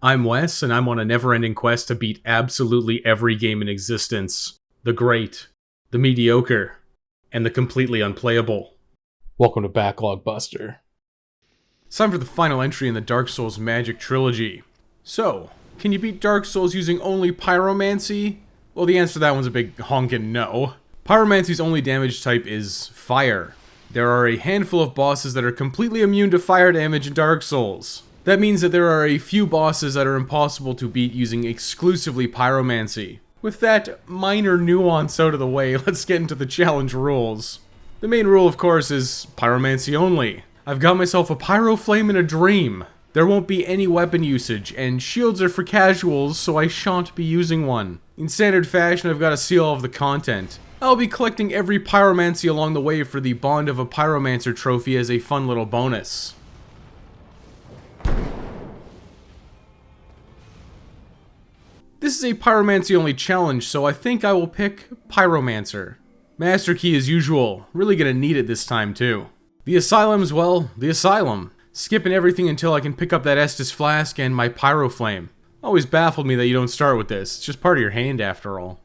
I'm Wes, and I'm on a never-ending quest to beat absolutely every game in existence. The great, the mediocre, and the completely unplayable. Welcome to Backlog Buster. It's time for the final entry in the Dark Souls Magic Trilogy. So, can you beat Dark Souls using only Pyromancy? Well, the answer to that one's a big honkin' no. Pyromancy's only damage type is fire. There are a handful of bosses that are completely immune to fire damage in Dark Souls. That means that there are a few bosses that are impossible to beat using exclusively Pyromancy. With that minor nuance out of the way, let's get into the challenge rules. The main rule, of course, is Pyromancy only. I've got myself a Pyro Flame in a dream. There won't be any weapon usage, and shields are for casuals, so I shan't be using one. In standard fashion, I've got to seal all of the content. I'll be collecting every Pyromancy along the way for the Bond of a Pyromancer trophy as a fun little bonus. This is a Pyromancy only challenge, so I think I will pick Pyromancer. Master Key as usual, really gonna need it this time too. The Asylum's, well, the Asylum. Skipping everything until I can pick up that Estus Flask and my Pyro Flame. Always baffled me that you don't start with this, it's just part of your hand after all.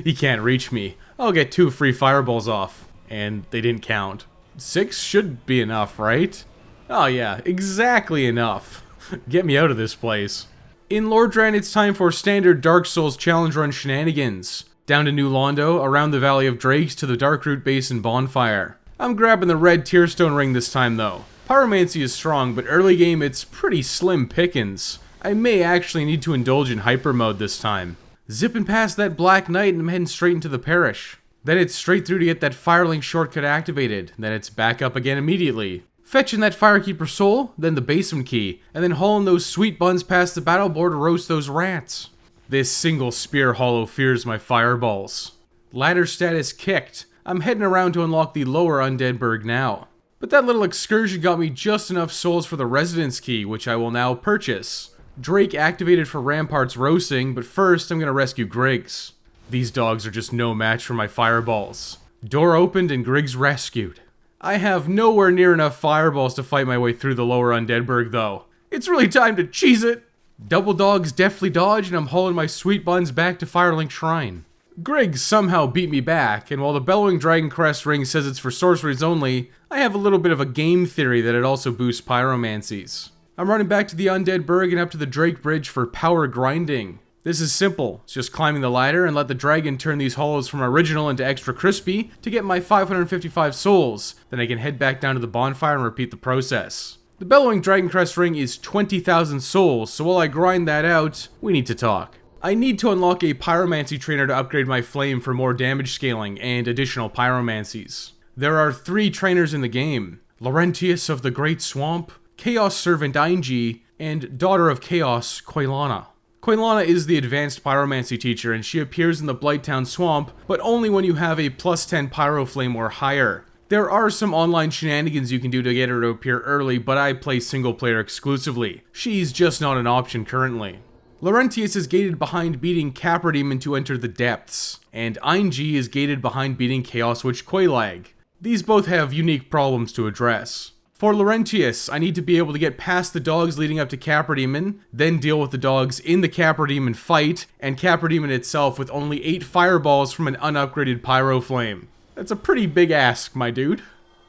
You can't reach me. I'll get 2 free fireballs off. And they didn't count. 6 should be enough, right? Oh yeah, exactly enough. Get me out of this place. In Lordran, it's time for standard Dark Souls challenge run shenanigans. Down to New Londo, around the Valley of Drakes to the Darkroot Basin bonfire. I'm grabbing the red Tearstone ring this time though. Pyromancy is strong, but early game it's pretty slim pickings. I may actually need to indulge in hyper mode this time. Zipping past that Black Knight and I'm heading straight into the parish. Then it's straight through to get that Firelink shortcut activated, then it's back up again immediately. Fetching that Firekeeper soul, then the basement key, and then hauling those sweet buns past the battle board to roast those rats. This single spear hollow fears my fireballs. Ladder status kicked. I'm heading around to unlock the lower Undeadburg now. But that little excursion got me just enough souls for the residence key, which I will now purchase. Drake activated for Rampart's roasting, but first I'm gonna rescue Griggs. These dogs are just no match for my fireballs. Door opened and Griggs rescued. I have nowhere near enough fireballs to fight my way through the lower Undeadburg though. It's really time to cheese it! Double dogs deftly dodge and I'm hauling my sweet buns back to Firelink Shrine. Griggs somehow beat me back, and while the Bellowing Dragon Crest ring says it's for sorceries only, I have a little bit of a game theory that it also boosts pyromancies. I'm running back to the Undeadburg and up to the Drake Bridge for power grinding. This is simple, it's just climbing the ladder and let the dragon turn these hollows from original into extra crispy to get my 555 souls, then I can head back down to the bonfire and repeat the process. The Bellowing Dragon Crest ring is 20,000 souls, so while I grind that out, we need to talk. I need to unlock a Pyromancy trainer to upgrade my flame for more damage scaling and additional Pyromancies. There are 3 trainers in the game, Laurentius of the Great Swamp, Chaos Servant Ainji, and Daughter of Chaos, Quelana. Quelana is the advanced Pyromancy teacher and she appears in the Blighttown swamp, but only when you have a plus 10 Pyro Flame or higher. There are some online shenanigans you can do to get her to appear early, but I play single player exclusively. She's just not an option currently. Laurentius is gated behind beating Capra Demon to enter the depths, and Ainji is gated behind beating Chaos Witch Quelaag. These both have unique problems to address. For Laurentius, I need to be able to get past the dogs leading up to Capra Demon, then deal with the dogs in the Capra Demon fight, and Capra Demon itself with only 8 fireballs from an unupgraded Pyro Flame. That's a pretty big ask, my dude.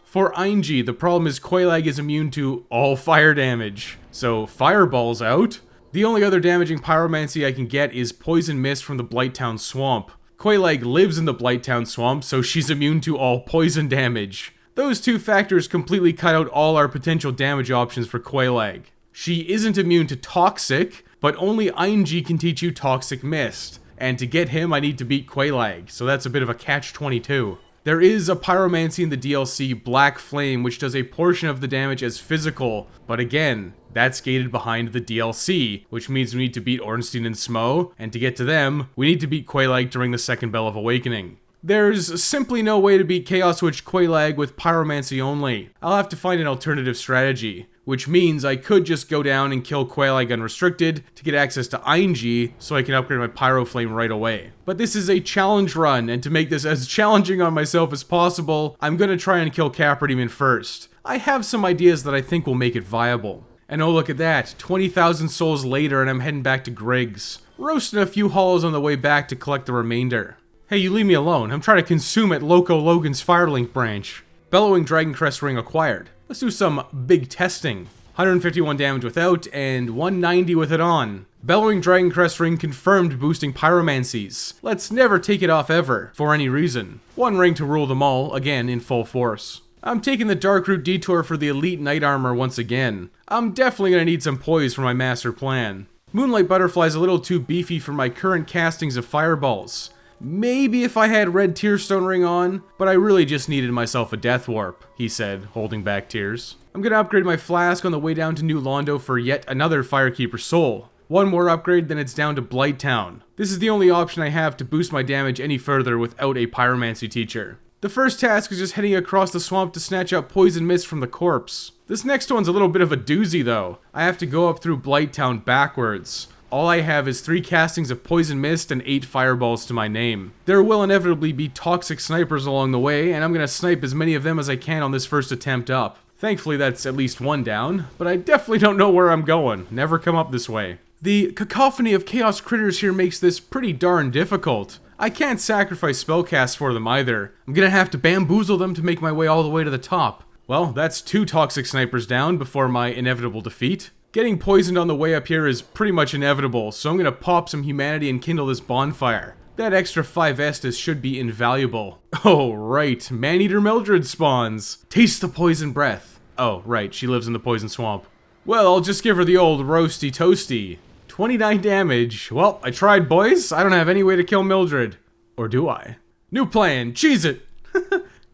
For Ainji, the problem is Quelaag is immune to all fire damage, so fireballs out. The only other damaging pyromancy I can get is Poison Mist from the Blighttown swamp. Quelaag lives in the Blighttown swamp, so she's immune to all poison damage. Those 2 factors completely cut out all our potential damage options for Quelaag. She isn't immune to Toxic, but only Ainji can teach you Toxic Mist. And to get him, I need to beat Quelaag, so that's a bit of a catch-22. There is a pyromancy in the DLC, Black Flame, which does a portion of the damage as physical, but again, that's gated behind the DLC, which means we need to beat Ornstein and Smough, and to get to them, we need to beat Quelaag during the second Bell of Awakening. There's simply no way to beat Chaos Witch Quelaag with Pyromancy only. I'll have to find an alternative strategy, which means I could just go down and kill Quelaag unrestricted to get access to Ainji so I can upgrade my Pyro Flame right away. But this is a challenge run, and to make this as challenging on myself as possible, I'm gonna try and kill Capra Demon first. I have some ideas that I think will make it viable. And oh look at that, 20,000 souls later and I'm heading back to Griggs. Roasting a few hauls on the way back to collect the remainder. Hey, you leave me alone, I'm trying to consume at Loco Logan's Firelink branch. Bellowing Dragon Crest ring acquired. Let's do some big testing. 151 damage without, and 190 with it on. Bellowing Dragon Crest ring confirmed boosting Pyromancies. Let's never take it off ever, for any reason. One ring to rule them all, again in full force. I'm taking the Dark Route detour for the Elite Knight Armor once again. I'm definitely gonna need some poise for my master plan. Moonlight Butterfly's a little too beefy for my current castings of fireballs. Maybe if I had Red Tearstone ring on, but I really just needed myself a Death Warp, he said, holding back tears. I'm gonna upgrade my flask on the way down to New Londo for yet another Firekeeper soul. One more upgrade, then it's down to Blighttown. This is the only option I have to boost my damage any further without a Pyromancy teacher. The first task is just heading across the swamp to snatch out Poison Mist from the corpse. This next one's a little bit of a doozy though. I have to go up through Blighttown backwards. All I have is 3 castings of Poison Mist and 8 fireballs to my name. There will inevitably be toxic snipers along the way, and I'm gonna snipe as many of them as I can on this first attempt up. Thankfully that's at least one down, but I definitely don't know where I'm going. Never come up this way. The cacophony of chaos critters here makes this pretty darn difficult. I can't sacrifice spellcasts for them either. I'm gonna have to bamboozle them to make my way all the way to the top. Well, that's 2 toxic snipers down before my inevitable defeat. Getting poisoned on the way up here is pretty much inevitable, so I'm gonna pop some humanity and kindle this bonfire. That extra 5 Estus should be invaluable. Oh, right, Maneater Mildred spawns. Taste the poison breath. Oh, right, she lives in the poison swamp. Well, I'll just give her the old roasty toasty. 29 damage. Well, I tried, boys. I don't have any way to kill Mildred. Or do I? New plan, cheese it!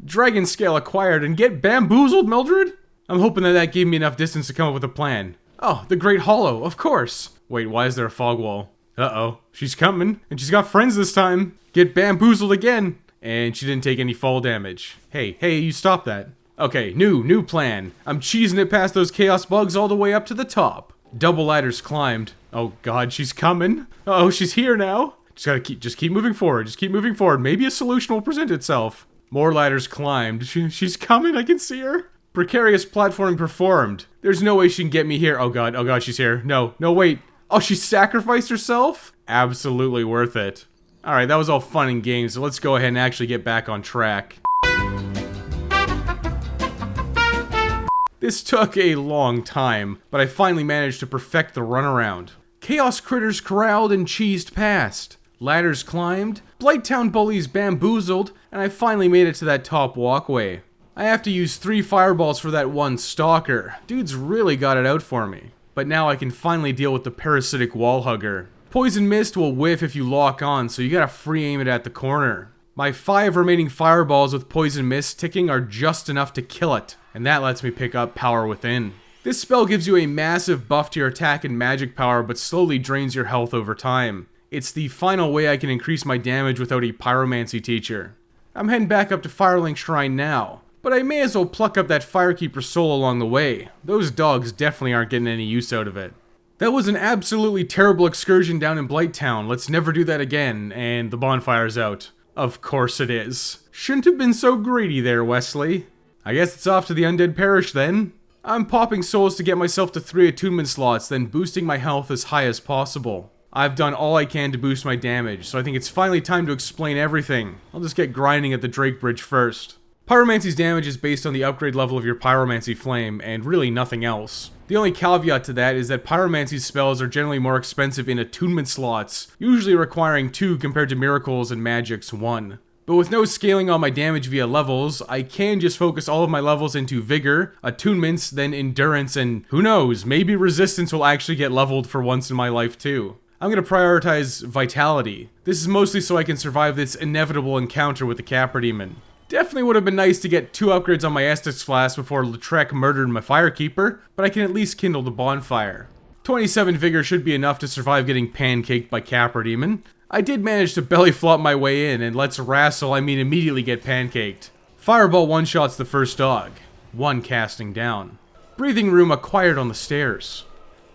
Dragon scale acquired and get bamboozled, Mildred? I'm hoping that gave me enough distance to come up with a plan. Oh, the Great Hollow, of course. Wait, why is there a fog wall? Uh-oh, she's coming, and she's got friends this time. Get bamboozled again. And she didn't take any fall damage. Hey, you stop that. Okay, new plan. I'm cheesing it past those chaos bugs all the way up to the top. Double ladders climbed. Oh god, she's coming. Uh-oh, she's here now. Just keep moving forward, just keep moving forward. Maybe a solution will present itself. More ladders climbed. She's coming, I can see her. Precarious platforming performed. There's no way she can get me here. Oh god, she's here. No, wait. Oh, she sacrificed herself? Absolutely worth it. Alright, that was all fun and games, so let's go ahead and actually get back on track. This took a long time, but I finally managed to perfect the runaround. Chaos critters corralled and cheesed past. Ladders climbed, Blighttown bullies bamboozled, and I finally made it to that top walkway. I have to use 3 fireballs for that one stalker. Dude's really got it out for me. But now I can finally deal with the parasitic wall hugger. Poison Mist will whiff if you lock on, so you gotta free aim it at the corner. My 5 remaining fireballs with Poison Mist ticking are just enough to kill it, and that lets me pick up Power Within. This spell gives you a massive buff to your attack and magic power, but slowly drains your health over time. It's the final way I can increase my damage without a Pyromancy teacher. I'm heading back up to Firelink Shrine now, but I may as well pluck up that Firekeeper soul along the way. Those dogs definitely aren't getting any use out of it. That was an absolutely terrible excursion down in Blighttown. Let's never do that again, and the bonfire's out. Of course it is. Shouldn't have been so greedy there, Wesley. I guess it's off to the Undead Parish then. I'm popping souls to get myself to 3 attunement slots, then boosting my health as high as possible. I've done all I can to boost my damage, so I think it's finally time to explain everything. I'll just get grinding at the Drake Bridge first. Pyromancy's damage is based on the upgrade level of your Pyromancy Flame, and really nothing else. The only caveat to that is that Pyromancy's spells are generally more expensive in attunement slots, usually requiring 2 compared to Miracles and Magic's 1. But with no scaling on my damage via levels, I can just focus all of my levels into Vigor, Attunements, then Endurance, and who knows, maybe Resistance will actually get leveled for once in my life too. I'm going to prioritize Vitality. This is mostly so I can survive this inevitable encounter with the Capra Demon. Definitely would have been nice to get 2 upgrades on my Estus Flask before Lautrec murdered my Firekeeper, but I can at least kindle the bonfire. 27 Vigor should be enough to survive getting pancaked by Capra Demon. I did manage to belly flop my way in, and let's wrestle, I mean immediately get pancaked. Fireball one-shots the first dog. 1 casting down. Breathing Room acquired on the stairs.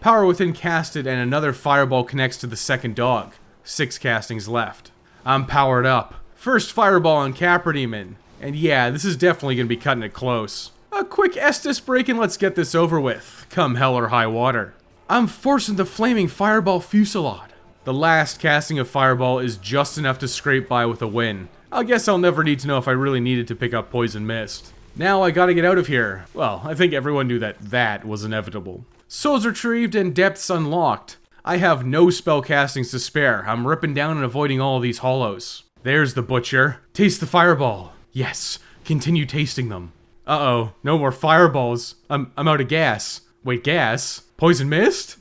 Power Within casted and another fireball connects to the second dog. 6 castings left. I'm powered up. First fireball on Capra Demon. And yeah, this is definitely going to be cutting it close. A quick Estus break and let's get this over with, come hell or high water. I'm forcing the flaming fireball fusillade. The last casting of fireball is just enough to scrape by with a win. I guess I'll never need to know if I really needed to pick up poison mist. Now I gotta get out of here. Well, I think everyone knew that that was inevitable. Souls retrieved and depths unlocked. I have no spell castings to spare. I'm ripping down and avoiding all of these hollows. There's the butcher. Taste the fireball. Yes, continue tasting them. Uh-oh, no more fireballs. I'm out of gas. Wait, gas? Poison mist?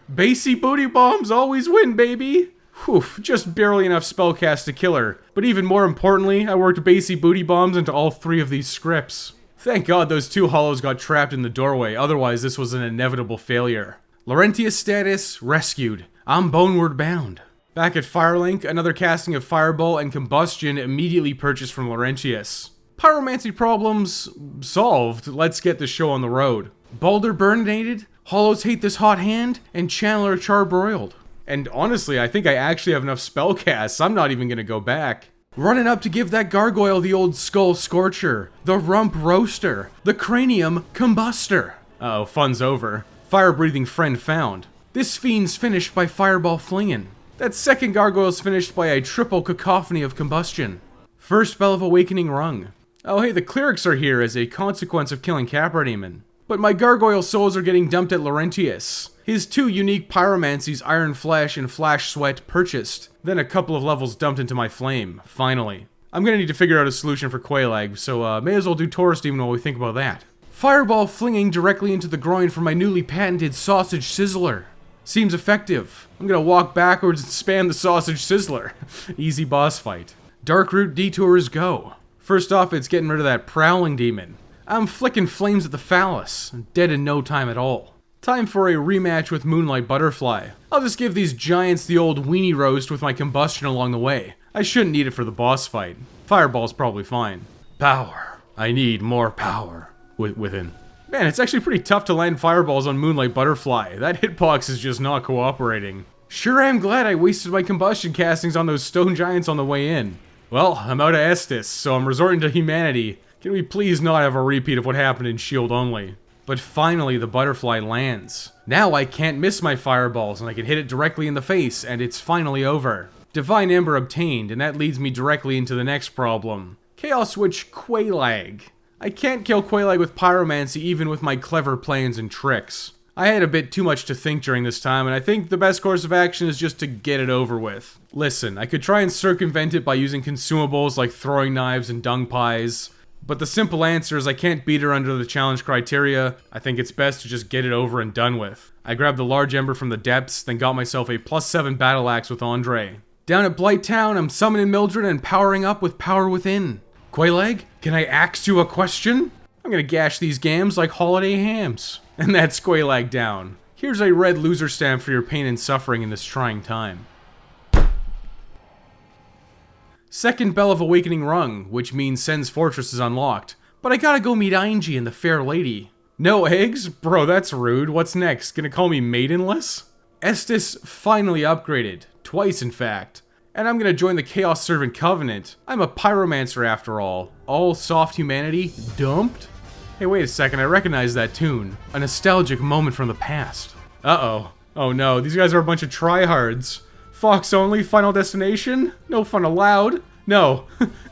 Bassy booty bombs always win, baby! Whew, just barely enough spellcast to kill her. But even more importantly, I worked Bassy booty bombs into all 3 of these scripts. Thank God those 2 hollows got trapped in the doorway, otherwise this was an inevitable failure. Laurentius status, rescued. I'm boneward bound. Back at Firelink, another casting of Fireball and Combustion immediately purchased from Laurentius. Pyromancy problems solved, let's get the show on the road. Balder burninated, Hollows hate this hot hand, and Chandler charbroiled. And honestly, I think I actually have enough spellcasts, I'm not even gonna go back. Running up to give that gargoyle the old skull scorcher, the rump roaster, the cranium combuster. Uh-oh, fun's over. Fire-breathing friend found. This fiend's finished by fireball flingin'. That second gargoyle's finished by a triple cacophony of combustion. First spell of awakening rung. Oh hey, the clerics are here as a consequence of killing Capra demon. But my gargoyle souls are getting dumped at Laurentius. His 2 unique pyromancies, Iron Flesh and Flash Sweat, purchased. Then a couple of levels dumped into my flame, finally. I'm gonna need to figure out a solution for Quelaag, so may as well do Taurus Demon while we think about that. Fireball flinging directly into the groin for my newly patented Sausage Sizzler. Seems effective. I'm gonna walk backwards and spam the Sausage Sizzler. Easy boss fight. Dark Route detours go. First off, it's getting rid of that Prowling Demon. I'm flicking flames at the phallus, dead in no time at all. Time for a rematch with Moonlight Butterfly. I'll just give these giants the old weenie roast with my combustion along the way. I shouldn't need it for the boss fight. Fireball's probably fine. Power. I need more power. Within. Man, it's actually pretty tough to land fireballs on Moonlight Butterfly. That hitbox is just not cooperating. Sure am glad I wasted my combustion castings on those stone giants on the way in. Well, I'm out of Estus, so I'm resorting to humanity. Can we please not have a repeat of what happened in Shield only? But finally, the butterfly lands. Now I can't miss my fireballs, and I can hit it directly in the face, and it's finally over. Divine Ember obtained, and that leads me directly into the next problem. Chaos Witch Quelaag. I can't kill Quelaag with Pyromancy even with my clever plans and tricks. I had a bit too much to think during this time, and I think the best course of action is just to get it over with. Listen, I could try and circumvent it by using consumables like throwing knives and dung pies, but the simple answer is I can't beat her under the challenge criteria. I think it's best to just get it over and done with. I grabbed the large ember from the depths, then got myself a +7 battle axe with Andre. Down at Blighttown, I'm summoning Mildred and powering up with Power Within. Quelaag, can I ask you a question? I'm gonna gash these gams like holiday hams. And that's Quelaag down. Here's a red loser stamp for your pain and suffering in this trying time. Second Bell of Awakening rung, which means Sen's Fortress is unlocked. But I gotta go meet Ainji and the Fair Lady. No eggs? Bro, that's rude. What's next? Gonna call me maidenless? Estus finally upgraded. Twice, in fact. And I'm gonna join the Chaos Servant Covenant. I'm a pyromancer after all. All soft humanity dumped? Hey, wait a second, I recognize that tune. A nostalgic moment from the past. Uh-oh. Oh no, these guys are a bunch of tryhards. Fox only, Final Destination? No fun allowed. No.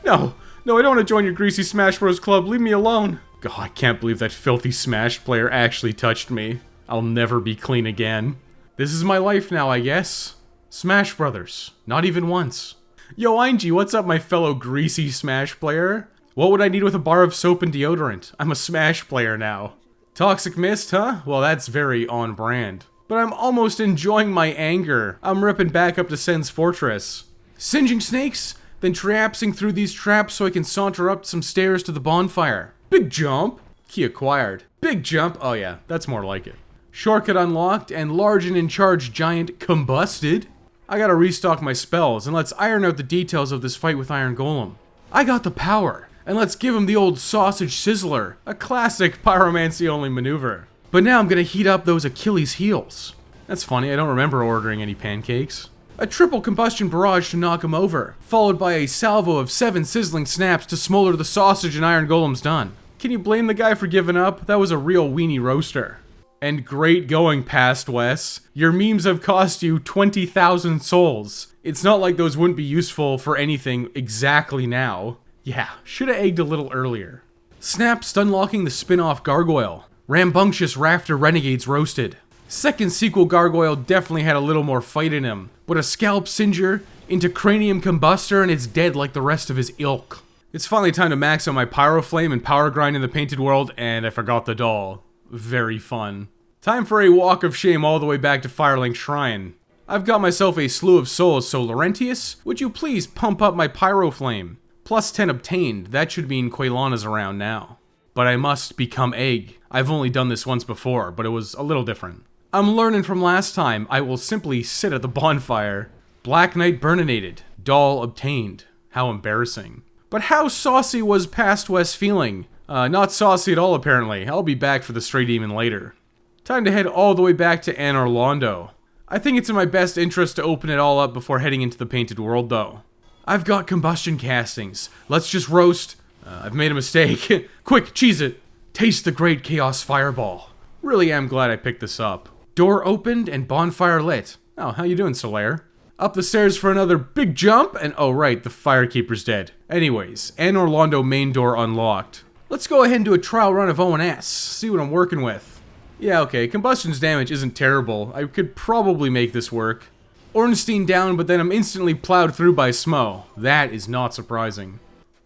No, I don't want to join your greasy Smash Bros. Club, leave me alone. God, I can't believe that filthy Smash player actually touched me. I'll never be clean again. This is my life now, I guess. Smash Brothers. Not even once. Yo, Ainji, what's up, my fellow greasy Smash player? What would I need with a bar of soap and deodorant? I'm a Smash player now. Toxic Mist, huh? Well, that's very on brand. But I'm almost enjoying my anger. I'm ripping back up to Sen's Fortress. Singeing snakes, then trapsing through these traps so I can saunter up some stairs to the bonfire. Big jump. Key acquired. Big jump. Oh yeah, that's more like it. Shortcut unlocked, and large and in charge giant combusted. I gotta restock my spells, and let's iron out the details of this fight with Iron Golem. I got the power, and let's give him the old Sausage Sizzler, a classic pyromancy-only maneuver. But now I'm gonna heat up those Achilles heels. That's funny, I don't remember ordering any pancakes. A triple combustion barrage to knock him over, followed by a salvo of 7 sizzling snaps to smolder the sausage and Iron Golem's done. Can you blame the guy for giving up? That was a real weenie roaster. And great going, Past Wes. Your memes have cost you 20,000 souls. It's not like those wouldn't be useful for anything exactly now. Yeah, shoulda egged a little earlier. Snap stunlocking the spin-off Gargoyle. Rambunctious Rafter Renegades roasted. Second sequel Gargoyle definitely had a little more fight in him, but a Scalp Singer into Cranium Combustor and it's dead like the rest of his ilk. It's finally time to max out my Pyro Flame and Power Grind in the Painted World, and I forgot the doll. Very fun. Time for a walk of shame all the way back to Firelink Shrine. I've got myself a slew of souls, so Laurentius, would you please pump up my Pyro Flame? Plus 10 obtained, that should mean Quelaag's around now. But I must become Egg. I've only done this once before, but it was a little different. I'm learning from last time, I will simply sit at the bonfire. Black Knight Burninated, doll obtained. How embarrassing. But how saucy was Past West feeling? Not saucy at all apparently. I'll be back for the Stray Demon later. Time to head all the way back to Anor Londo. I think it's in my best interest to open it all up before heading into the Painted World though. I've got combustion castings. Let's just roast. I've made a mistake. Quick, cheese it. Taste the great Chaos Fireball. Really am glad I picked this up. Door opened and bonfire lit. Oh, how you doing, Solaire? Up the stairs for another big jump, and oh right, the Firekeeper's dead. Anyways, Anor Londo main door unlocked. Let's go ahead and do a trial run of ONS, see what I'm working with. Yeah, okay, Combustion's damage isn't terrible. I could probably make this work. Ornstein down, but then I'm instantly plowed through by Smough. That is not surprising.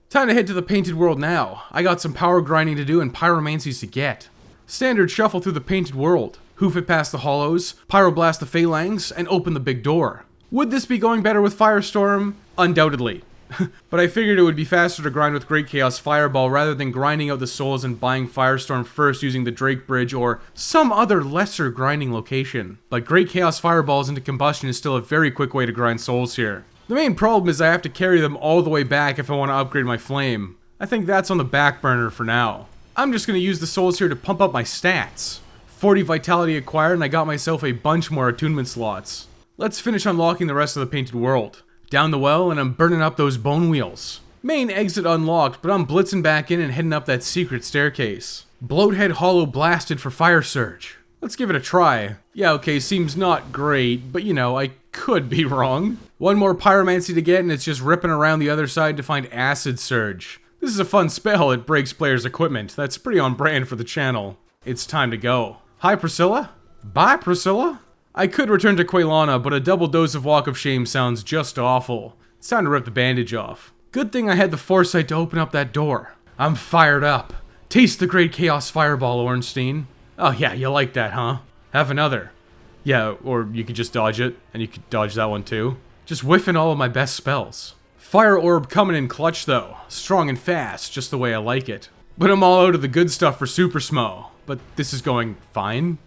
Time to head to the Painted World now. I got some power grinding to do and pyromancies to get. Standard shuffle through the Painted World. Hoof it past the hollows, pyroblast the phalanx, and open the big door. Would this be going better with Firestorm? Undoubtedly. But I figured it would be faster to grind with Great Chaos Fireball rather than grinding out the souls and buying Firestorm first using the Drake Bridge or some other lesser grinding location. But Great Chaos Fireballs into Combustion is still a very quick way to grind souls here. The main problem is I have to carry them all the way back if I want to upgrade my flame. I think that's on the back burner for now. I'm just going to use the souls here to pump up my stats. 40 vitality acquired and I got myself a bunch more attunement slots. Let's finish unlocking the rest of the Painted World. Down the well and I'm burning up those bone wheels. Main exit unlocked, but I'm blitzing back in and heading up that secret staircase. Bloathead Hollow blasted for Fire Surge. Let's give it a try. Yeah, okay, seems not great, but you know, I could be wrong. One more Pyromancy to get and it's just ripping around the other side to find Acid Surge. This is a fun spell, it breaks players' equipment. That's pretty on brand for the channel. It's time to go. Hi, Priscilla? Bye, Priscilla? I could return to Quelaag, but a double dose of Walk of Shame sounds just awful. It's time to rip the bandage off. Good thing I had the foresight to open up that door. I'm fired up. Taste the great Chaos Fireball, Ornstein. Oh yeah, you like that, huh? Have another. Yeah, or you could just dodge it, and you could dodge that one too. Just whiffing all of my best spells. Fire Orb coming in clutch though. Strong and fast, just the way I like it. But I'm all out of the good stuff for Super Smough. But this is going fine.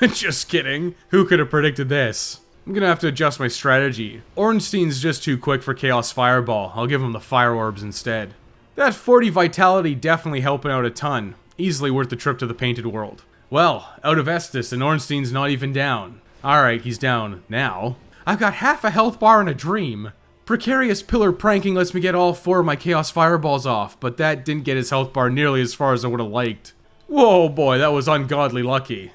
Just kidding. Who could have predicted this? I'm gonna have to adjust my strategy. Ornstein's just too quick for Chaos Fireball. I'll give him the Fire Orbs instead. That 40 vitality definitely helping out a ton. Easily worth the trip to the Painted World. Well, out of Estus and Ornstein's not even down. Alright, he's down now. I've got half a health bar in a dream. Precarious Pillar Pranking lets me get all 4 of my Chaos Fireballs off, but that didn't get his health bar nearly as far as I would have liked. Whoa boy, that was ungodly lucky.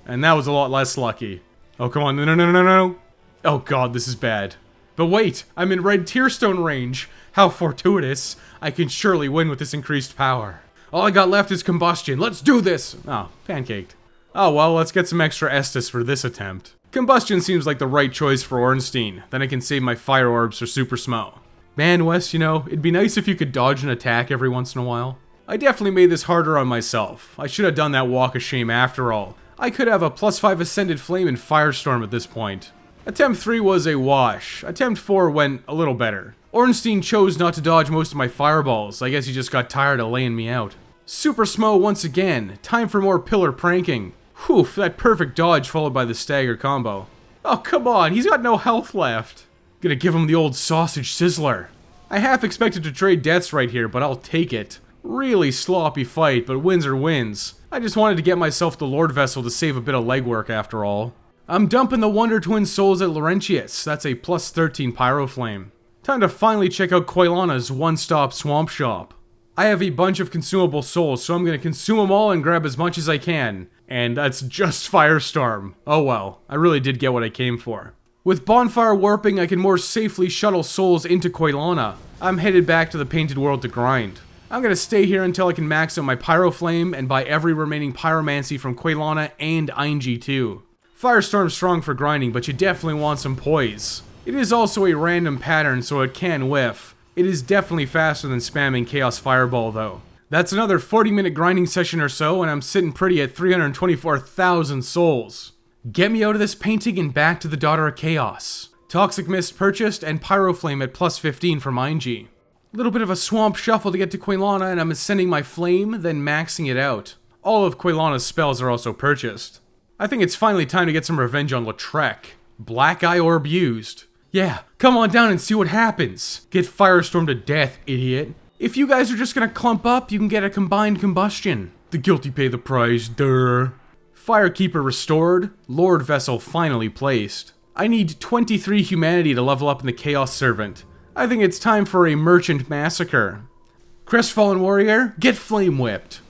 And that was a lot less lucky. Oh, come on. No. Oh god, this is bad. But wait, I'm in red Tearstone range. How fortuitous. I can surely win with this increased power. All I got left is Combustion. Let's do this! Oh, pancaked. Oh well, let's get some extra Estus for this attempt. Combustion seems like the right choice for Ornstein. Then I can save my Fire Orbs for Super Smough. Man, Wes, you know, it'd be nice if you could dodge an attack every once in a while. I definitely made this harder on myself. I should have done that Walk of Shame after all. I could have a +5 Ascended Flame and Firestorm at this point. Attempt 3 was a wash. Attempt 4 went a little better. Ornstein chose not to dodge most of my fireballs. I guess he just got tired of laying me out. Super Smough once again. Time for more Pillar Pranking. Whew, that perfect dodge followed by the stagger combo. Oh, come on, he's got no health left. Gonna give him the old Sausage Sizzler. I half expected to trade deaths right here, but I'll take it. Really sloppy fight, but wins are wins. I just wanted to get myself the Lord Vessel to save a bit of legwork after all. I'm dumping the Wonder Twin Souls at Laurentius. That's a +13 Pyro Flame. Time to finally check out Quelaag's one-stop swamp shop. I have a bunch of consumable souls, so I'm gonna consume them all and grab as much as I can. And that's just Firestorm. Oh well, I really did get what I came for. With Bonfire Warping, I can more safely shuttle souls into Quelaag. I'm headed back to the Painted World to grind. I'm gonna stay here until I can max out my Pyro Flame and buy every remaining Pyromancy from Quelaag and Einji too. Firestorm's strong for grinding, but you definitely want some poise. It is also a random pattern, so it can whiff. It is definitely faster than spamming Chaos Fireball though. That's another 40-minute grinding session or so, and I'm sitting pretty at 324,000 souls. Get me out of this painting and back to the Daughter of Chaos. Toxic Mist purchased, and Pyroflame at plus 15 from Einji. A little bit of a swamp shuffle to get to Quelaag, and I'm ascending my flame, then maxing it out. All of Quelaag's spells are also purchased. I think it's finally time to get some revenge on Lautrec. Black Eye Orb used. Yeah, come on down and see what happens. Get Firestorm to death, idiot. If you guys are just gonna clump up, you can get a combined combustion. The guilty pay the price, durr. Firekeeper restored, Lord Vessel finally placed. I need 23 humanity to level up in the Chaos Servant. I think it's time for a Merchant Massacre. Crestfallen Warrior, get Flame Whipped.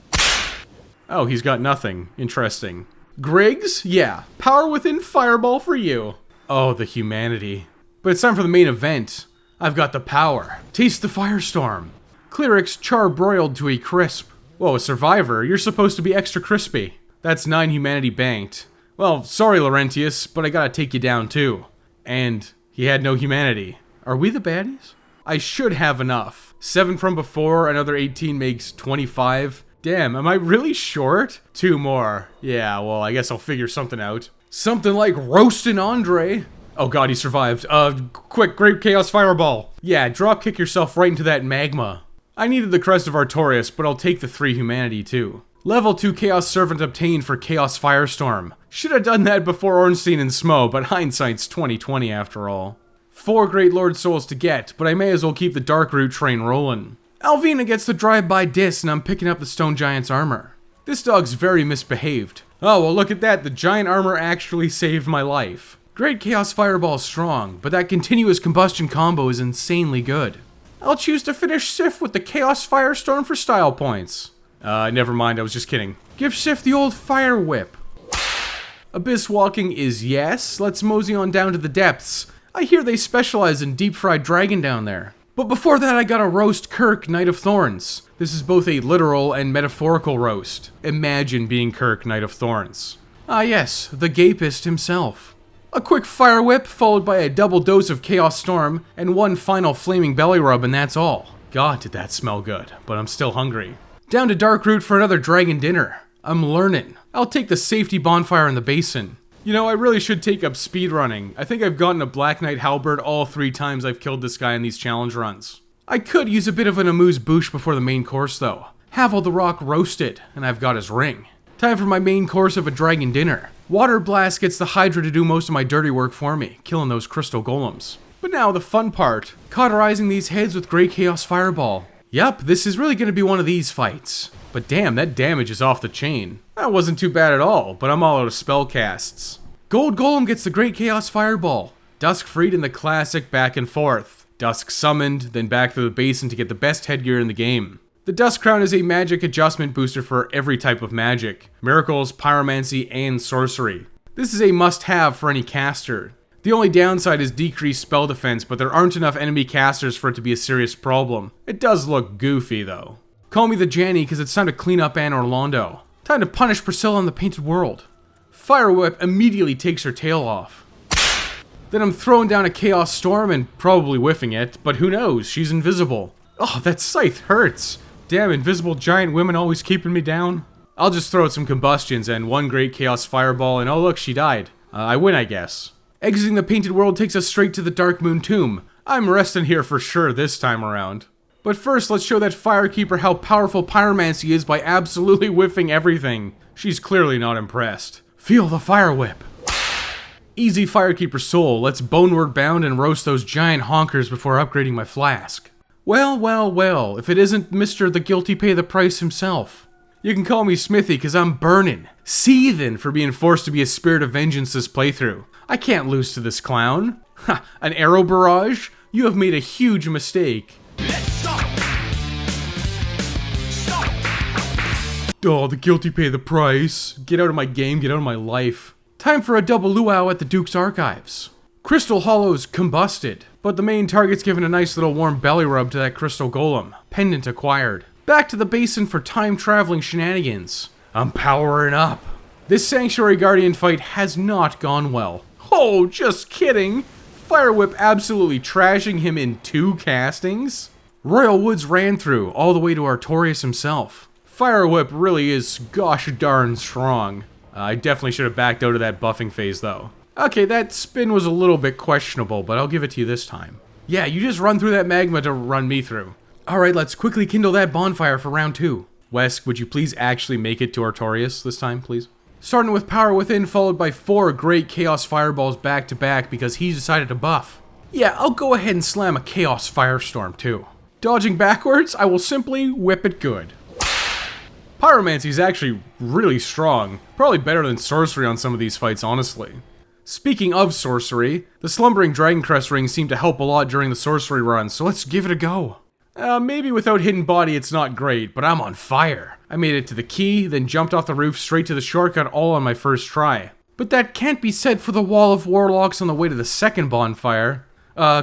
Oh, he's got nothing. Interesting. Griggs? Yeah, Power Within Fireball for you. Oh, the humanity. But it's time for the main event. I've got the power. Taste the Firestorm. Clerics charbroiled to a crisp. Whoa, a survivor? You're supposed to be extra crispy. That's 9 humanity banked. Well, sorry Laurentius, but I gotta take you down too. And he had no humanity. Are we the baddies? I should have enough. 7 from before, another 18 makes 25. Damn, am I really short? 2 more. Yeah, well, I guess I'll figure something out. Something like Roastin' Andre. Oh god, he survived. Quick, Great Chaos Fireball. Yeah, dropkick yourself right into that magma. I needed the Crest of Artorias, but I'll take the 3 humanity too. Level 2 Chaos Servant obtained for Chaos Firestorm. Should have done that before Ornstein and Smough, but hindsight's 20/20 after all. 4 Great Lord Souls to get, but I may as well keep the Dark Root train rolling. Alvina gets the drive-by diss, and I'm picking up the Stone Giant's armor. This dog's very misbehaved. Oh, well look at that, the giant armor actually saved my life. Great Chaos Fireball's strong, but that continuous combustion combo is insanely good. I'll choose to finish Sif with the Chaos Firestorm for style points. Never mind, I was just kidding. Give Sif the old Fire Whip. Abyss Walking is yes, let's mosey on down to the depths. I hear they specialize in deep-fried dragon down there. But before that I gotta roast Kirk, Knight of Thorns. This is both a literal and metaphorical roast. Imagine being Kirk, Knight of Thorns. Ah yes, the Gapist himself. A quick Fire Whip, followed by a double dose of Chaos Storm, and 1 final Flaming Belly Rub, and that's all. God, did that smell good, but I'm still hungry. Down to Dark Root for another dragon dinner. I'm learning. I'll take the safety bonfire in the basin. You know, I really should take up speedrunning. I think I've gotten a Black Knight Halberd all 3 times I've killed this guy in these challenge runs. I could use a bit of an amuse-bouche before the main course though. Have all the rock roasted, and I've got his ring. Time for my main course of a dragon dinner. Water Blast gets the Hydra to do most of my dirty work for me, killing those crystal golems. But now the fun part, cauterizing these heads with Great Chaos Fireball. Yup, this is really gonna be one of these fights. But damn, that damage is off the chain. That wasn't too bad at all, but I'm all out of spell casts. Gold Golem gets the Great Chaos Fireball. Dusk freed in the classic back and forth. Dusk summoned, then back through the basin to get the best headgear in the game. The Dusk Crown is a magic adjustment booster for every type of magic. Miracles, Pyromancy, and Sorcery. This is a must-have for any caster. The only downside is decreased spell defense, but there aren't enough enemy casters for it to be a serious problem. It does look goofy though. Call me the Janny because it's time to clean up Anne Orlando. Time to punish Priscilla in the Painted World. Fire Whip immediately takes her tail off. Then I'm throwing down a Chaos Storm and probably whiffing it, but who knows, she's invisible. Oh, that scythe hurts. Damn, invisible giant women always keeping me down. I'll just throw out some combustions and 1 Great Chaos Fireball and oh look, she died. I win, I guess. Exiting the Painted World takes us straight to the Dark Moon Tomb. I'm resting here for sure this time around. But first, let's show that Firekeeper how powerful Pyromancy is by absolutely whiffing everything. She's clearly not impressed. Feel the Fire Whip. Easy Firekeeper soul, let's boneward bound and roast those giant honkers before upgrading my flask. Well, well, well, if it isn't Mr. the Guilty Pay the Price himself. You can call me Smithy cause I'm burning, seething for being forced to be a Spirit of Vengeance this playthrough. I can't lose to this clown. Ha, an arrow barrage? You have made a huge mistake. Oh, the guilty pay the price. Get out of my game, get out of my life. Time for a double luau at the Duke's Archives. Crystal Hollows combusted, but the main target's given a nice little warm belly rub to that crystal golem. Pendant acquired. Back to the basin for time-traveling shenanigans. I'm powering up. This Sanctuary Guardian fight has not gone well. Oh, just kidding. Fire Whip absolutely trashing him in 2 castings. Royal Woods ran through, all the way to Artorias himself. Fire Whip really is gosh darn strong. I definitely should have backed out of that buffing phase though. Okay, that spin was a little bit questionable, but I'll give it to you this time. Yeah, you just run through that magma to run me through. Alright, let's quickly kindle that bonfire for round 2. Wes, would you please actually make it to Artorias this time, please? Starting with Power Within, followed by 4 great Chaos Fireballs back to back because he decided to buff. Yeah, I'll go ahead and slam a Chaos Firestorm too. Dodging backwards, I will simply whip it good. Pyromancy is actually really strong. Probably better than Sorcery on some of these fights, honestly. Speaking of Sorcery, the Slumbering Dragoncrest Ring seemed to help a lot during the Sorcery run, so let's give it a go. Maybe without Hidden Body it's not great, but I'm on fire. I made it to the key, then jumped off the roof straight to the shortcut all on my first try. But that can't be said for the Wall of Warlocks on the way to the second bonfire.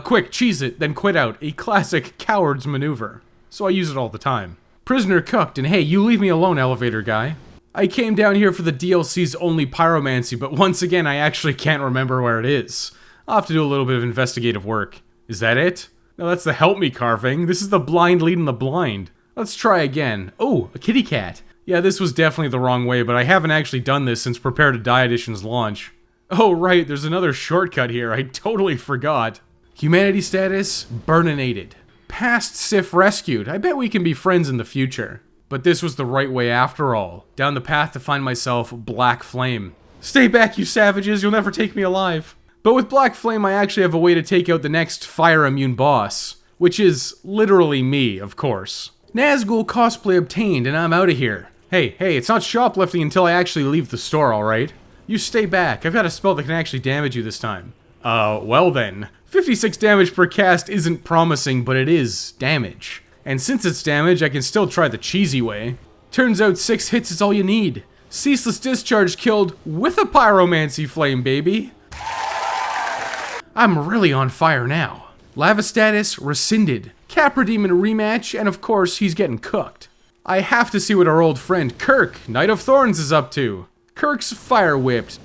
Quick, cheese it, then quit out. A classic coward's maneuver. So I use it all the time. Prisoner cooked, and hey, you leave me alone, elevator guy. I came down here for the DLC's only Pyromancy, but once again I actually can't remember where it is. I'll have to do a little bit of investigative work. Is that it? No, that's the help me carving. This is the blind leading the blind. Let's try again. Oh, a kitty cat. Yeah, this was definitely the wrong way, but I haven't actually done this since Prepare to Die Edition's launch. Oh right, there's another shortcut here. I totally forgot. Humanity status, burninated. Past Sif rescued. I bet we can be friends in the future. But this was the right way after all. Down the path to find myself Black Flame. Stay back, you savages, you'll never take me alive. But with Black Flame, I actually have a way to take out the next fire immune boss. Which is literally me, of course. Nazgul cosplay obtained, and I'm out of here. Hey, it's not shoplifting until I actually leave the store, alright? You stay back, I've got a spell that can actually damage you this time. Well then. 56 damage per cast isn't promising, but it is damage. And since it's damage, I can still try the cheesy way. Turns out 6 hits is all you need. Ceaseless Discharge killed with a Pyromancy flame, baby. I'm really on fire now. Lava status rescinded. Capra Demon rematch, and of course, he's getting cooked. I have to see what our old friend Kirk, Knight of Thorns, is up to. Kirk's fire whipped.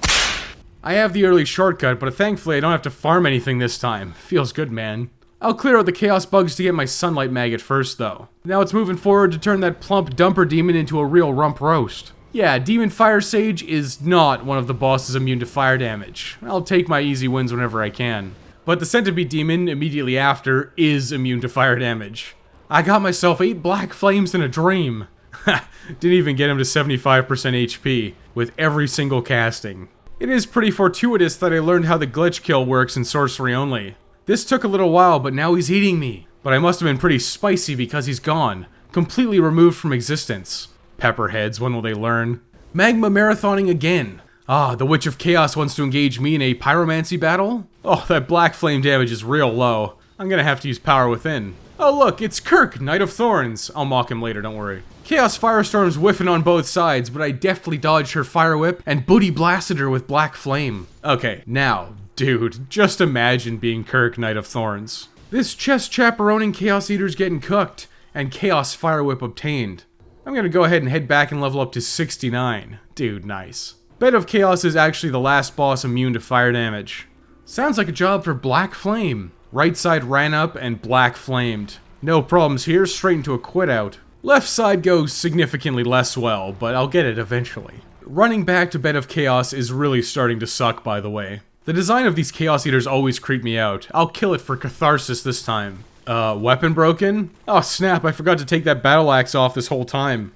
I have the early shortcut, but thankfully I don't have to farm anything this time. Feels good, man. I'll clear out the Chaos Bugs to get my Sunlight Maggot first, though. Now it's moving forward to turn that plump dumper demon into a real rump roast. Yeah, Demon Fire Sage is not one of the bosses immune to fire damage. I'll take my easy wins whenever I can. But the Centipede Demon, immediately after, is immune to fire damage. I got myself 8 Black Flames in a dream. Didn't even get him to 75% HP, with every single casting. It is pretty fortuitous that I learned how the glitch kill works in Sorcery only. This took a little while, but now he's eating me. But I must have been pretty spicy because he's gone. Completely removed from existence. Pepperheads, when will they learn? Magma marathoning again. Ah, the Witch of Chaos wants to engage me in a Pyromancy battle? Oh, that Black Flame damage is real low. I'm gonna have to use Power Within. Oh look, it's Kirk, Knight of Thorns. I'll mock him later, don't worry. Chaos Firestorm's whiffing on both sides, but I deftly dodged her Fire Whip and booty blasted her with Black Flame. Okay, now, dude, just imagine being Kirk, Knight of Thorns. This chest chaperoning Chaos Eater's getting cooked, and Chaos Fire Whip obtained. I'm gonna go ahead and head back and level up to 69. Dude, nice. Bed of Chaos is actually the last boss immune to fire damage. Sounds like a job for Black Flame. Right side ran up and Black Flamed. No problems here, straight into a quit out. Left side goes significantly less well, but I'll get it eventually. Running back to Bed of Chaos is really starting to suck, by the way. The design of these Chaos Eaters always creep me out. I'll kill it for catharsis this time. Weapon broken? Oh snap, I forgot to take that battle axe off this whole time.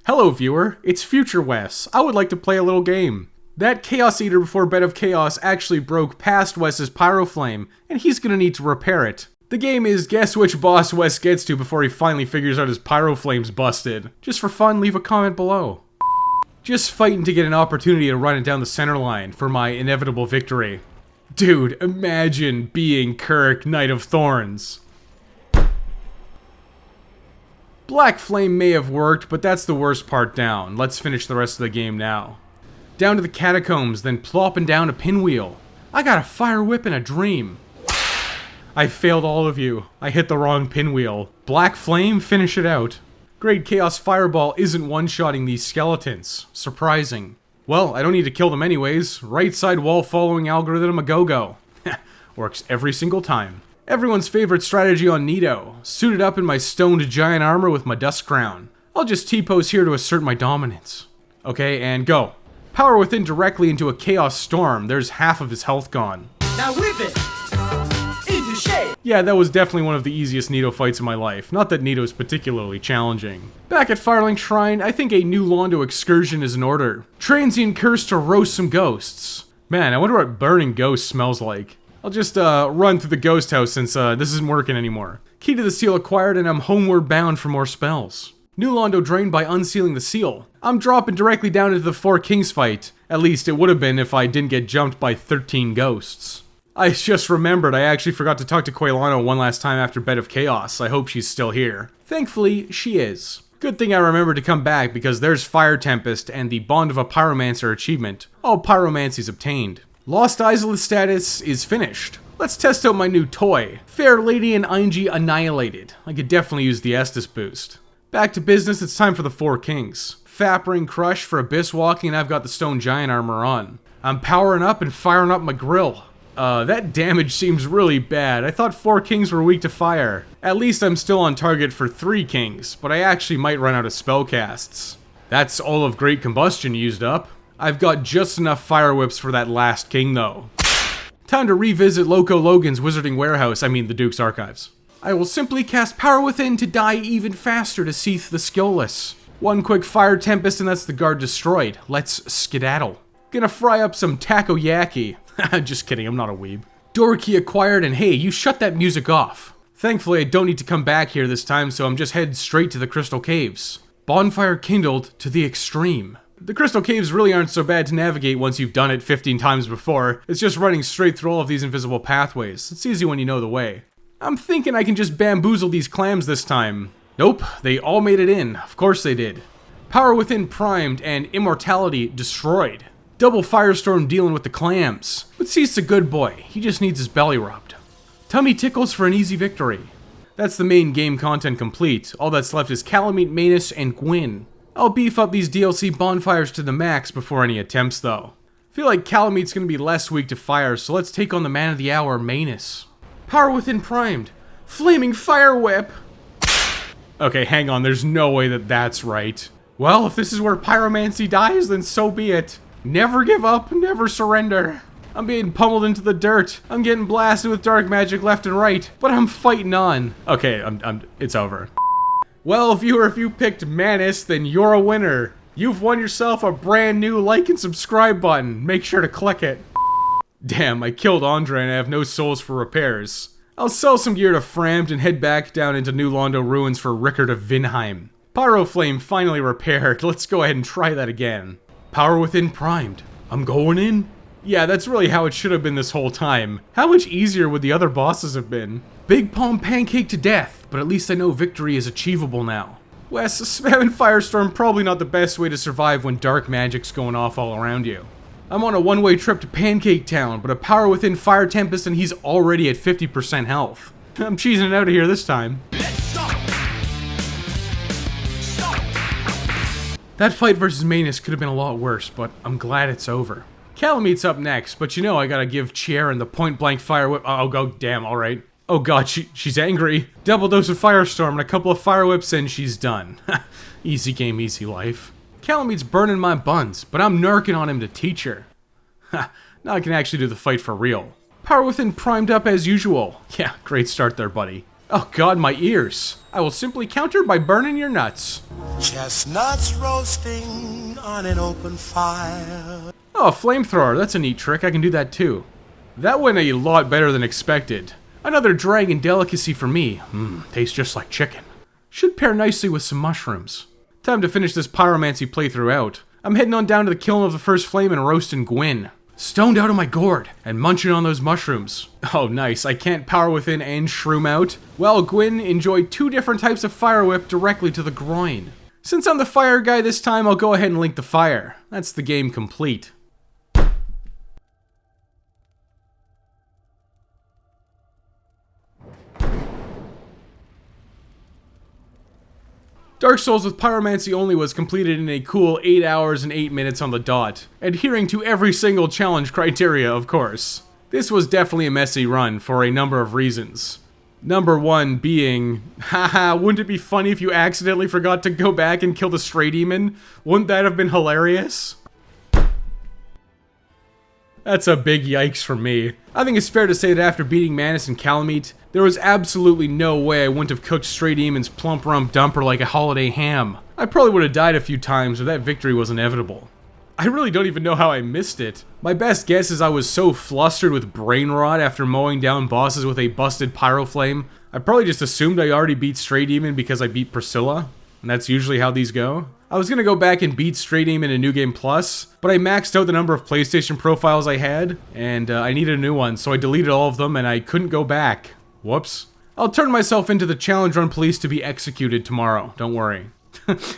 Hello viewer, it's Future Wes. I would like to play a little game. That Chaos Eater before Bed of Chaos actually broke past Wes's Pyroflame, and he's gonna need to repair it. The game is guess which boss Wes gets to before he finally figures out his Pyroflame's busted. Just for fun, leave a comment below. Just fighting to get an opportunity to run it down the center line for my inevitable victory. Dude, imagine being Kirk, Knight of Thorns. Black Flame may have worked, but that's the worst part down. Let's finish the rest of the game now. Down to the catacombs, then plopping down a pinwheel. I got a fire whip in a dream. I failed all of you. I hit the wrong pinwheel. Black Flame, finish it out. Great Chaos Fireball isn't one-shotting these skeletons. Surprising. Well, I don't need to kill them anyways. Right side wall following algorithm a go-go. Works every single time. Everyone's favorite strategy on Nito. Suited up in my stoned giant armor with my dust crown. I'll just T-pose here to assert my dominance. Okay, and go. Power Within directly into a Chaos Storm. There's half of his health gone. Now whip it! Into shape! Yeah, that was definitely one of the easiest Nito fights in my life. Not that Nito's particularly challenging. Back at Firelink Shrine, I think a new Londo excursion is in order. Transient Curse to roast some ghosts. Man, I wonder what burning ghost smells like. I'll just run through the ghost house since this isn't working anymore. Key to the seal acquired and I'm homeward bound for more spells. New Londo drained by unsealing the seal. I'm dropping directly down into the Four Kings fight. At least it would have been if I didn't get jumped by 13 ghosts. I just remembered I actually forgot to talk to Quelaag one last time after Bed of Chaos. I hope she's still here. Thankfully, she is. Good thing I remembered to come back because there's Fire Tempest and the Bond of a Pyromancer achievement. All Pyromancy's obtained. Lost Ceaseless status is finished. Let's test out my new toy. Fair Lady and Einji Annihilated. I could definitely use the Estus boost. Back to business, it's time for the Four Kings. Fapring Crush for Abyss Walking and I've got the Stone Giant armor on. I'm powering up and firing up my grill. That damage seems really bad. I thought 4 Kings were weak to fire. At least I'm still on target for 3 Kings, but I actually might run out of spellcasts. That's all of Great Combustion used up. I've got just enough fire whips for that last king though. Time to revisit Loco Logan's Wizarding Warehouse, I mean the Duke's Archives. I will simply cast Power Within to die even faster to Ceaseless the Skillless. One quick Fire Tempest and that's the guard destroyed. Let's skedaddle. Gonna fry up some takoyaki. Just kidding, I'm not a weeb. Door key acquired and hey, you shut that music off. Thankfully I don't need to come back here this time so I'm just headed straight to the Crystal Caves. Bonfire kindled to the extreme. The Crystal Caves really aren't so bad to navigate once you've done it 15 times before. It's just running straight through all of these invisible pathways. It's easy when you know the way. I'm thinking I can just bamboozle these clams this time. Nope, they all made it in. Of course they did. Power Within primed and Immortality destroyed. Double Firestorm dealing with the clams. But Cease's a good boy. He just needs his belly rubbed. Tummy tickles for an easy victory. That's the main game content complete. All that's left is Calamite, Manus, and Gwyn. I'll beef up these DLC bonfires to the max before any attempts though. Feel like Calamite's gonna be less weak to fire, so let's take on the man of the hour, Manus. Power Within primed. Flaming Fire Whip! Okay, hang on, there's no way that that's right. Well, if this is where Pyromancy dies, then so be it. Never give up, never surrender. I'm being pummeled into the dirt. I'm getting blasted with dark magic left and right, but I'm fighting on. Okay, it's over. Well, viewer, if you picked Manus, then you're a winner. You've won yourself a brand new like and subscribe button. Make sure to click it. Damn, I killed Andre and I have no souls for repairs. I'll sell some gear to Frammed and head back down into New Londo ruins for Rickard of Vinheim. Pyroflame finally repaired. Let's go ahead and try that again. Power Within primed. I'm going in. Yeah, that's really how it should have been this whole time. How much easier would the other bosses have been? Big Palm pancake to death, but at least I know victory is achievable now. Wes, spamming Firestorm probably not the best way to survive when dark magic's going off all around you. I'm on a one-way trip to Pancake Town, but a Power Within Fire Tempest and he's already at 50% health. I'm cheesing it out of here this time. That fight versus Manus could have been a lot worse, but I'm glad it's over. Calamite's up next, but you know I gotta give Chiaran the point-blank fire whip. Oh, god damn, alright. Oh god, she's angry. Double dose of Firestorm and a couple of fire whips and she's done. Easy game, easy life. Calamite's burning my buns, but I'm narking on him to teach her. Now I can actually do the fight for real. Power Within primed up as usual. Yeah, great start there, buddy. Oh god, my ears. I will simply counter by burning your nuts. Chestnuts roasting on an open fire. Oh, flamethrower, that's a neat trick, I can do that too. That went a lot better than expected. Another dragon delicacy for me. Tastes just like chicken. Should pair nicely with some mushrooms. Time to finish this Pyromancy playthrough out. I'm heading on down to the kiln of the first flame and roasting Gwyn. Stoned out of my gourd and munching on those mushrooms. Oh nice, I can't power within and shroom out. Well, Gwyn, enjoy 2 different types of fire whip directly to the groin. Since I'm the fire guy this time, I'll go ahead and link the fire. That's the game complete. Dark Souls with Pyromancy only was completed in a cool 8 hours and 8 minutes on the dot, adhering to every single challenge criteria, of course. This was definitely a messy run for a number of reasons. Number 1 being, haha, wouldn't it be funny if you accidentally forgot to go back and kill the stray demon? Wouldn't that have been hilarious? That's a big yikes for me. I think it's fair to say that after beating Manus and Calamite, there was absolutely no way I wouldn't have cooked Stray Demon's plump rump dumper like a holiday ham. I probably would have died a few times, but that victory was inevitable. I really don't even know how I missed it. My best guess is I was so flustered with brain rot after mowing down bosses with a busted pyro flame. I probably just assumed I already beat Stray Demon because I beat Priscilla, and that's usually how these go. I was gonna go back and beat Stray Demon in New Game Plus, but I maxed out the number of PlayStation profiles I had, and I needed a new one, so I deleted all of them and I couldn't go back. Whoops. I'll turn myself into the challenge run police to be executed tomorrow, don't worry.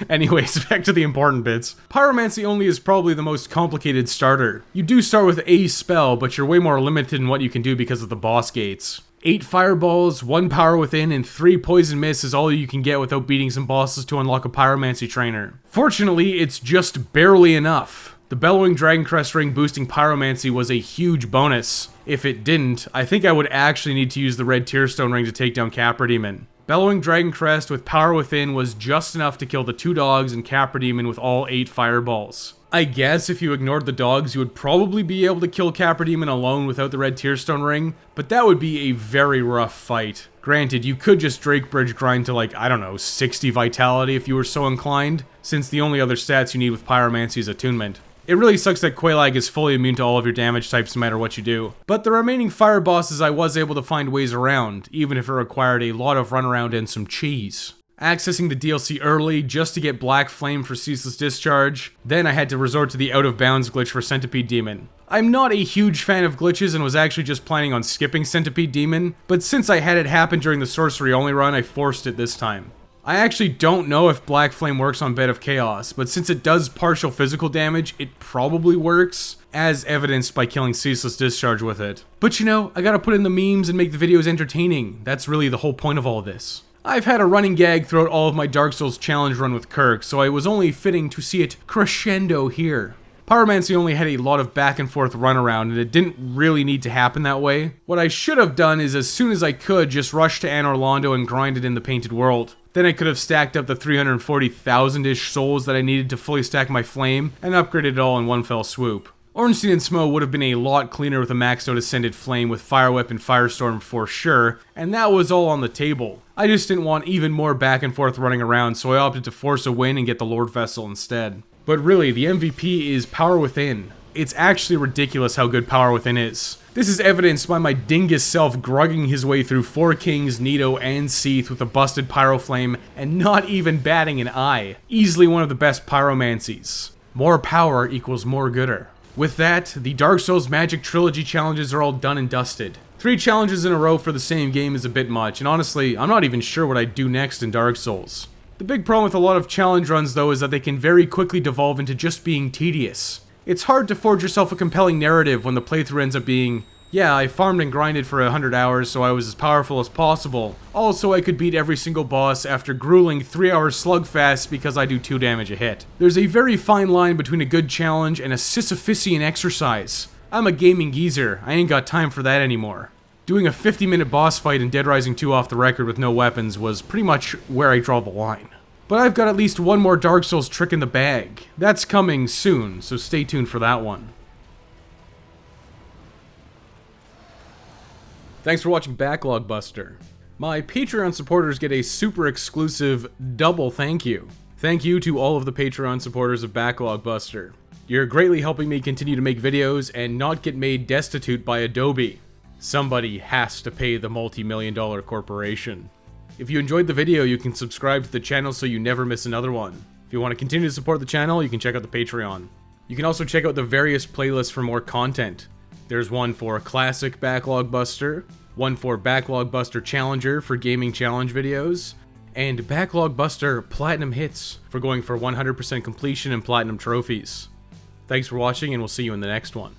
Anyways, back to the important bits. Pyromancy only is probably the most complicated starter. You do start with a spell, but you're way more limited in what you can do because of the boss gates. 8 fireballs, 1 power within, and 3 poison mists is all you can get without beating some bosses to unlock a Pyromancy trainer. Fortunately, it's just barely enough. The Bellowing Dragon Crest ring boosting Pyromancy was a huge bonus. If it didn't, I think I would actually need to use the red Tearstone ring to take down Capra Demon. Bellowing Dragon Crest with power within was just enough to kill the 2 dogs and Capra Demon with all 8 fireballs. I guess if you ignored the dogs, you would probably be able to kill Capra Demon alone without the red Tearstone ring, but that would be a very rough fight. Granted, you could just Drake Bridge grind to like, I don't know, 60 vitality if you were so inclined, since the only other stats you need with Pyromancy is attunement. It really sucks that Quelaag is fully immune to all of your damage types no matter what you do. But the remaining fire bosses I was able to find ways around, even if it required a lot of runaround and some cheese. Accessing the DLC early just to get Black Flame for Ceaseless Discharge, then I had to resort to the Out of Bounds glitch for Centipede Demon. I'm not a huge fan of glitches and was actually just planning on skipping Centipede Demon, but since I had it happen during the Sorcery Only run, I forced it this time. I actually don't know if Black Flame works on Bed of Chaos, but since it does partial physical damage, it probably works, as evidenced by killing Ceaseless Discharge with it. But you know, I gotta put in the memes and make the videos entertaining. That's really the whole point of all this. I've had a running gag throughout all of my Dark Souls challenge run with Kirk, so it was only fitting to see it crescendo here. Pyromancy only had a lot of back and forth runaround, and it didn't really need to happen that way. What I should have done is as soon as I could just rush to Anor Londo and grind it in the Painted World. Then I could have stacked up the 340,000-ish souls that I needed to fully stack my flame, and upgraded it all in one fell swoop. Ornstein and Smough would have been a lot cleaner with a maxed out Ascended Flame with Fire Whip and Firestorm for sure, and that was all on the table. I just didn't want even more back and forth running around, so I opted to force a win and get the Lord Vessel instead. But really, the MVP is Power Within. It's actually ridiculous how good Power Within is. This is evidenced by my dingus self grugging his way through 4 Kings, Nito, and Seath with a busted Pyro Flame and not even batting an eye. Easily one of the best Pyromancies. More power equals more gooder. With that, the Dark Souls Magic Trilogy challenges are all done and dusted. 3 challenges in a row for the same game is a bit much, and honestly, I'm not even sure what I'd do next in Dark Souls. The big problem with a lot of challenge runs though is that they can very quickly devolve into just being tedious. It's hard to forge yourself a compelling narrative when the playthrough ends up being, yeah, I farmed and grinded for 100 hours so I was as powerful as possible. Also, I could beat every single boss after grueling 3-hour slugfests because I do 2 damage a hit. There's a very fine line between a good challenge and a Sisyphusian exercise. I'm a gaming geezer, I ain't got time for that anymore. Doing a 50-minute boss fight in Dead Rising 2 off the record with no weapons was pretty much where I draw the line. But I've got at least one more Dark Souls trick in the bag. That's coming soon, so stay tuned for that one. Thanks for watching Backlog Buster. My Patreon supporters get a super exclusive double thank you. Thank you to all of the Patreon supporters of Backlog Buster. You're greatly helping me continue to make videos and not get made destitute by Adobe. Somebody has to pay the multi-million-dollar corporation. If you enjoyed the video, you can subscribe to the channel so you never miss another one. If you want to continue to support the channel, you can check out the Patreon. You can also check out the various playlists for more content. There's one for Classic Backlog Buster, one for Backlog Buster Challenger for gaming challenge videos, and Backlog Buster Platinum Hits for going for 100% completion and Platinum Trophies. Thanks for watching, and we'll see you in the next one.